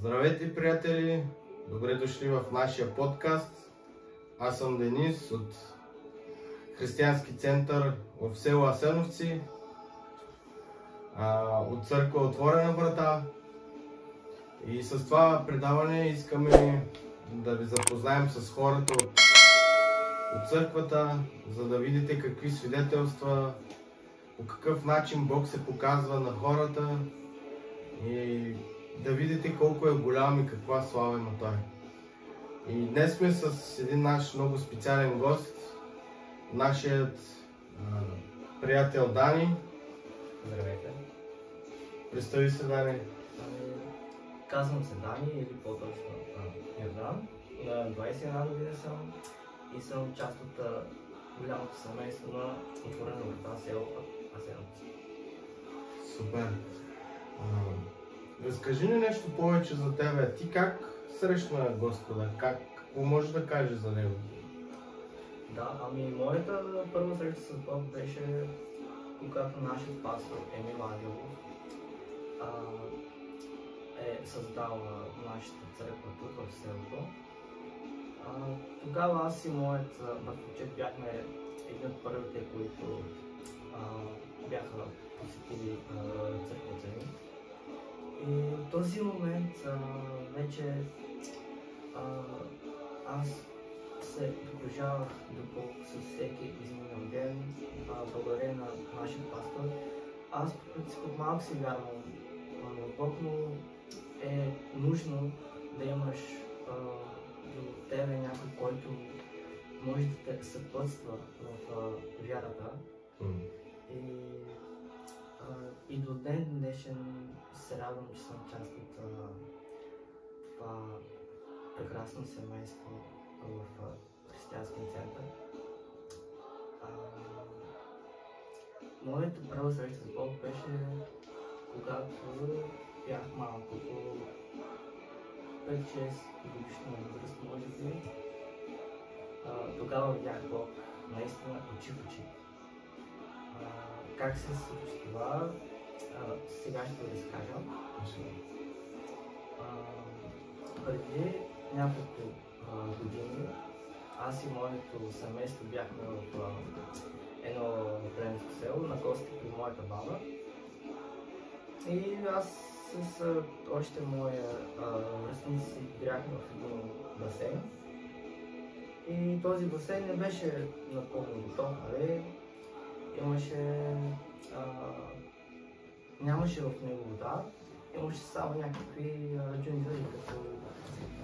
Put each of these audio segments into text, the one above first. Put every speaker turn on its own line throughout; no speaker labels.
Здравейте, приятели! Добре дошли в нашия подкаст. Аз съм Денис от Християнски център в село Асеновци, от църква Отворена врата. И с това предаване искаме да ви запознаем с хората от църквата, за да видите какви свидетелства, по какъв начин Бог се показва на хората и да видите колко е голям и каква слава има Той. И днес сме с един наш много специален гост, нашият приятел Дани.
Здравейте.
Представи се, Дани.
Казвам се Дани, или по-точно Йордан. На 21 година съм и съм част от голямото семейство на Отворена врата, село Асеновци.
Супер. Разкажи ни нещо повече за тебе. Ти как срещна Господа? Какво можеш да кажеш за Него?
Да, моята първа среща с Бог беше когато нашият пастор Емил Ангелов е създал нашата църква тук в селото. Тогава аз и моят братовчет бяхме един от първите, които бяха посетили църквата ни. И в този момент вече аз се приближавах до Бог с всеки изминал ден, благодарение на нашия пастор. Аз по принцип от малък си вярвам в Бог, но е нужно да имаш до тебе някой, който може да те съпътства в вярата. И до ден днешен се радвам, че съм част от това прекрасно семейство в Християнски център. Моята първа среща с Бог беше когато бях малко, по 5-6 годишна възраст, може би. Тогава видях Бог наистина очи в очи. Как се случи това, сега ще ви разкажа. Преди няколко години аз и моето семейство бяхме в едно племенско село на гости при моята баба. И аз с още моя връстници играхме в един басейн. И този басейн не беше напълно готов, нали? Нямаше в него вода, имаше само някакви джунгли, като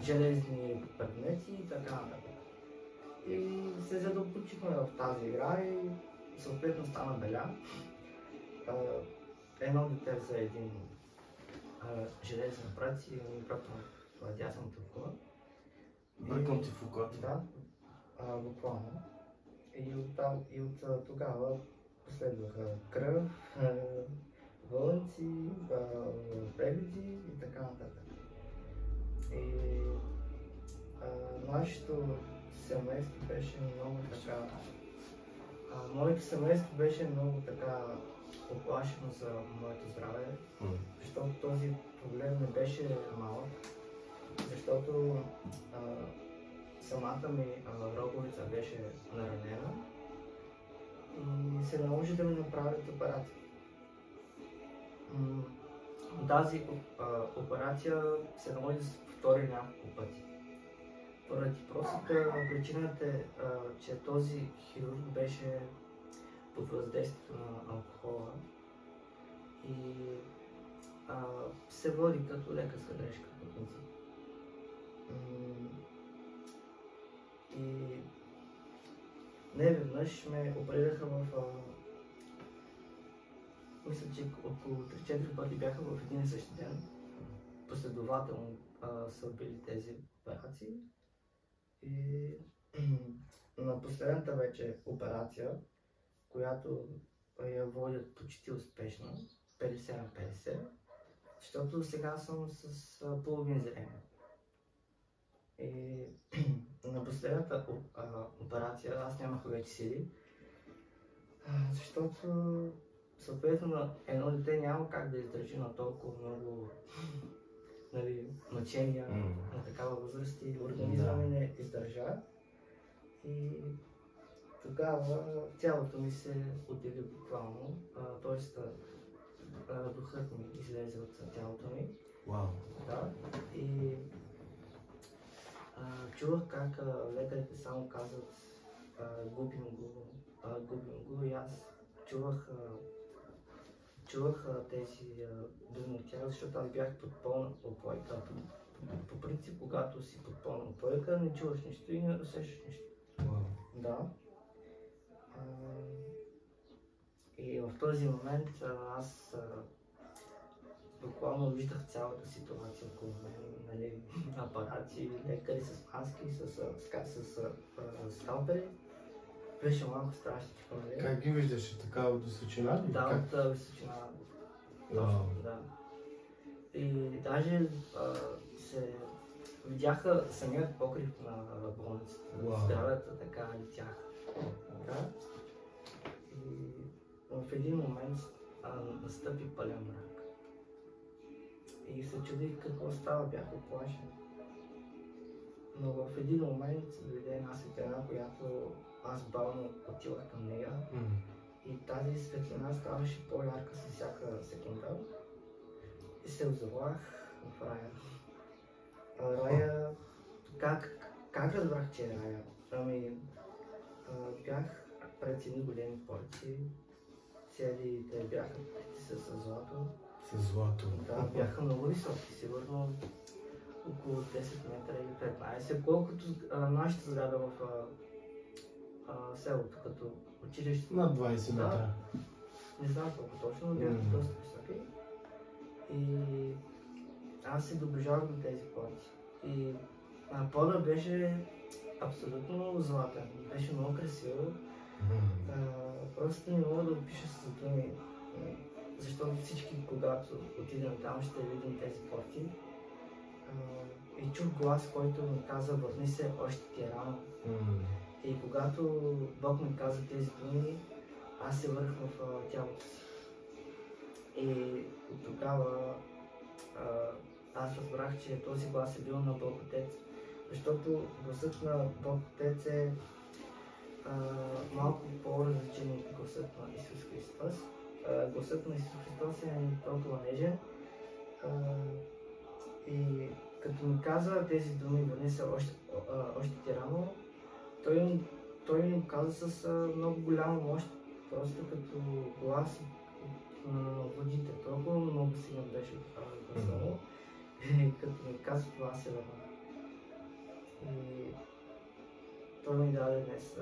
железни предмети и така нататък. И се задълбочихме в тази игра и съответно стана беля. Едно дете взе един железен пръц и ми бръкна в дясната вука.
Бръкна ти в вуката?
Да, буквално. И от тогава последваха кръв, вълнци, прегледи и така нататък. И нашето семейство беше много така... Моето семейство беше много така оплашено за моето здраве, защото този проблем не беше малък, защото самата ми роговица беше наранена и се наложи да ми направят операция. Тази операция се наложи да се повтори няколко пъти. Поради простата причината е, че този хирург беше под въздействието на алкохола и се води като лекарска грешка по принцип. И неведнъж ме оперираха мисля, че около 3-4 пъти бяха в един и същи ден. Последователно са били тези операции. И на последната вече операция, която я водят почти успешно, 50 на 50, защото сега съм с половин зрение. И на последната операция аз нямах вече сили, защото съответно едно дете няма как да издържи на толкова много лечения на такава възраст и организма ми не издържа. И тогава тялото ми се отдели буквално, т.е. духът ми излезе от тялото ми.
Вау.
Да. И чувах как лекарите само казват губим го и аз чувах тези думи от тях, защото аз бях под пълна упойка. По принцип, когато си под пълна упойка, не чуваш нищо и не усещаш нищо.
Вау.
Да. И в този момент аз буквално виждах цялата ситуация около мен, нали, апарати, лекари с маски, с скалпели. Беше малко страшно, нали?
Как ги виждаше? Така от височина ли?
Да,
Как?
от височина. Точно, да. И даже се видяха самият покрив на болницата, сградата, така летях. Да. И в един момент настъпи пълен мрак. И се чудих какво става, бях оплашен. Но в един момент дойде една светлина, която аз бавно отивах към нея. И тази светлина ставаше по-ярка с всяка секунда. И се озовах в рая. Рая... Как разбрах, че е рая? Бях пред едни големи порти. Целите бяха покрити с злато.
С злато.
Да, бяха много високи, сигурно около 10 метра или 15, колкото нашата сграда в селото, като училище.
Над 20 метра.
Да, не знам колко точно, но бяха доста високи. И аз се доближавах до тези порти. И пода беше абсолютно златен, беше много красиво. Просто не мога да опиша с думи, защото всички, когато отидем там, ще видим тези порти. И чух глас, който ми каза: върни се, още ти е рано. И когато Бог ми каза тези думи, аз се върнах в тялото си. И от тогава аз разбрах, че този глас е бил на Бог Отец, защото гласът на Бог Отец е малко по-различен от гласът на Исус Христос. Гласът на Исус Христос е толкова нежен. И като ми каза тези думи, върни се, още ти рано, той ми каза с много голяма мощ, просто като глас на водите. Толкова много силно беше гласово. И като ми каза това, се върна. И той ми даде днес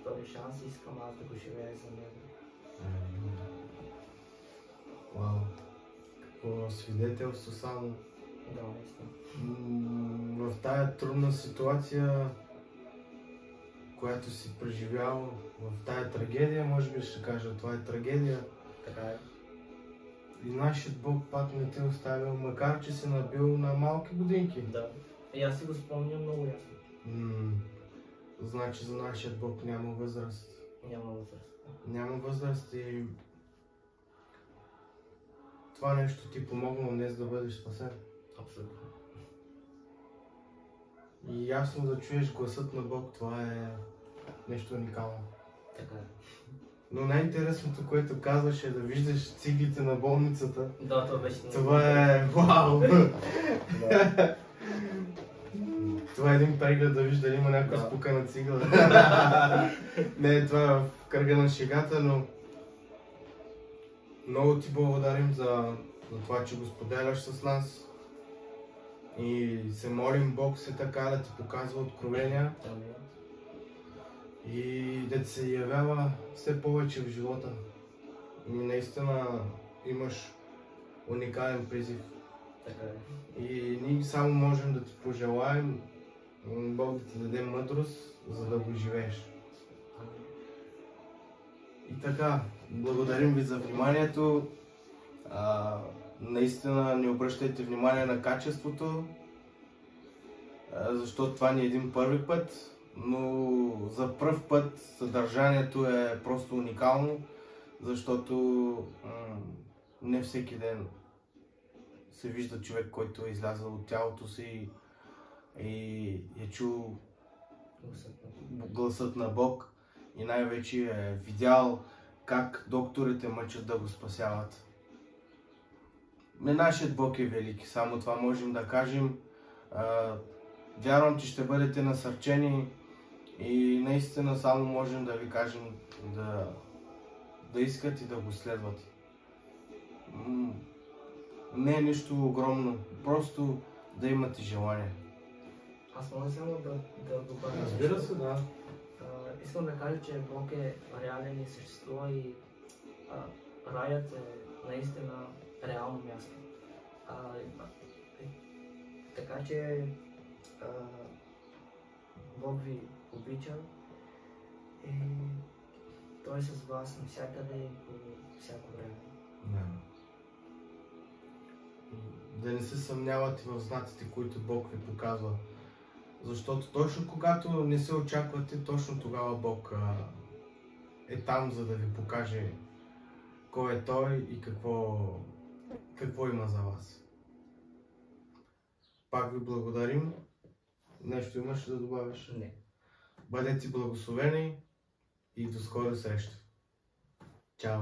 втори шанс и искам аз да го живея за него.
Вау! Какво свидетелство само.
Да, наистина.
В тая трудна ситуация, която си преживял, в тая трагедия, може би ще кажа, това е трагедия.
Така е.
И нашият Бог пак не те оставил, макар че си набил на малки годинки.
Да. И аз си го спомням много ясно.
Значи за нашият Бог няма възраст.
Няма възраст.
Няма възраст и това нещо ти помогна днес да бъдеш спасен.
Абсолютно.
И ясно да чуеш гласът на Бог, това е нещо уникално.
Така е.
Но най-интересното, което казваш, е да виждаш циглите на болницата.
Да, това беше много.
Това е вау! Това е един преглед да вижда дали има някаква спукана цигла. Не, това е в кръга на шегата, но много ти благодарим за това, че го споделяш с нас. И се молим Бог се така да ти показва откровения. И да ти се явява все повече в живота. И наистина имаш уникален призив.
Така е.
И ние само можем да ти пожелаем Бог да ти даде мъдрост, за да го живееш. И така, благодарим ви за вниманието. Наистина не обръщайте внимание на качеството, защото това не е един първи път, но за пръв път съдържанието е просто уникално, защото не всеки ден се вижда човек, който е излязъл от тялото си и е чул гласът на Бог и най-вече е видял как докторите мъчат да го спасяват. Нашият Бог е велик, само това можем да кажем. Вярвам, че ще бъдете насърчени и наистина само можем да ви кажем да искат и да го следват. Не е нищо огромно, просто да имате желание.
Аз мога само да добавя.
Разбира се, да.
Искам да кажа, че Бог е реален и съществува и раят е наистина реално място. Така че Бог ви обича и Той е с вас навсякъде и по всяко време.
Да не се съмнявате в знаците, които Бог ви показва. Защото точно когато не се очаквате, точно тогава Бог е там, за да ви покаже кой е Той и какво има за вас. Пак ви благодарим. Нещо имаш да добавиш?
Не.
Бъдете благословени и до скоро среща. Чао!